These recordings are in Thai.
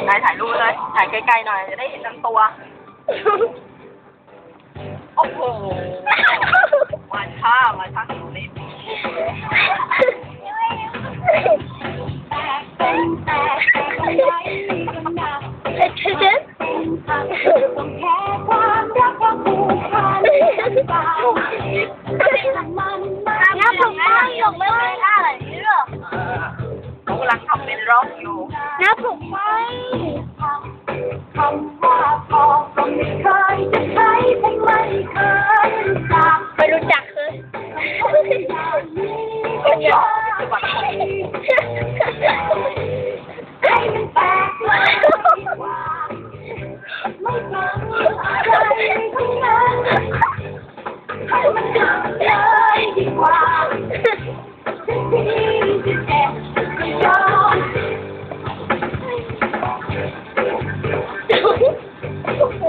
นายถ่ายรูปเลยถ่ายไกลๆหน่อยจะได้เห็นทั้งตัวโอ้โหมาช้าถึงนี้น้าผมไม่หลงไม่ได้อะไรนี่หรอ เขากำลังทำเป็นร็อกอยู่ น้าผมไม่ คำว่าพอก็ไม่เคยจะใช้ไม่เคยรู้จัก ไม่รู้จักเลย คนยอดจังหวัด ให้มันแปลกเลยดีกว่าไม่ฟังอะไรทั้งนั้นให้มันจบเลยดีกว่าถึงที่จะเจ็บก็ยอม โอ้โห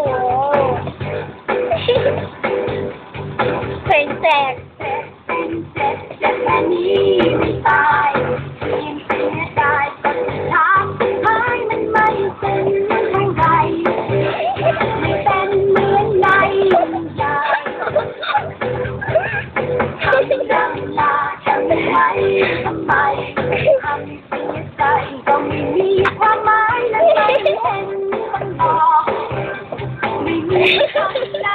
เพลงแตก เป็นเจ็บแค่นี้ไม่ตายยังเสียดายก็จะถามสุดท้ายมันไม่เป็นเท่าไรไม่เป็นเหมือนในใจทำดังลาทำไมทำไมทำเสียใจก็ไม่มีความหมายและไม่เห็นต้องบอกไม่มีคำไหน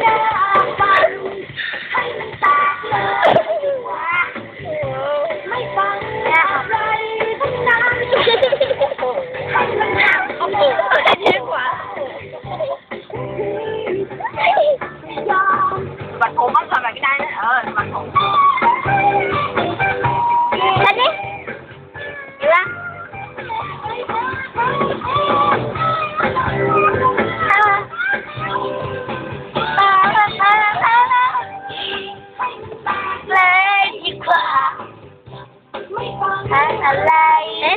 น่าฟังให้มันแตกเลยดีกว่าไม่ฟังอะไรทั้งนั้นให้มันหนัก โอ้โหเท่กว่า ยอม บัตรผมมันทำอะไรไม่ได้นะบัตรผม แล้วนี่เห็นปะเลยดีกว่า ไม่ฟัง ทำอะไรนั้น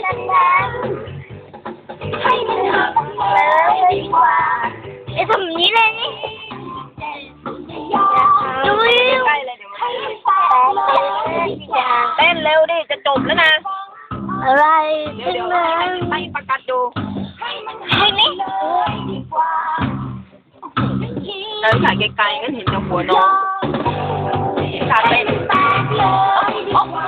ให้มันหัก ๆเลยดีกว่าไอ้ทำนี้เลยนี่ ยอม ดูดิ ใกล้เลยเดี๋ยว ให้มันแตกเลยดีกว่า เต้นเร็วดิจะจบแล้วนะ อะไร เดี๋ยว ขึ้น เดี๋ยว มา ให้ประกัดดู ให้มันหักเลยดีกว่า เดินถ่ายไกลๆก็เห็นแต่หัวน้องถ่ายเป็น แตกเลยดีกว่า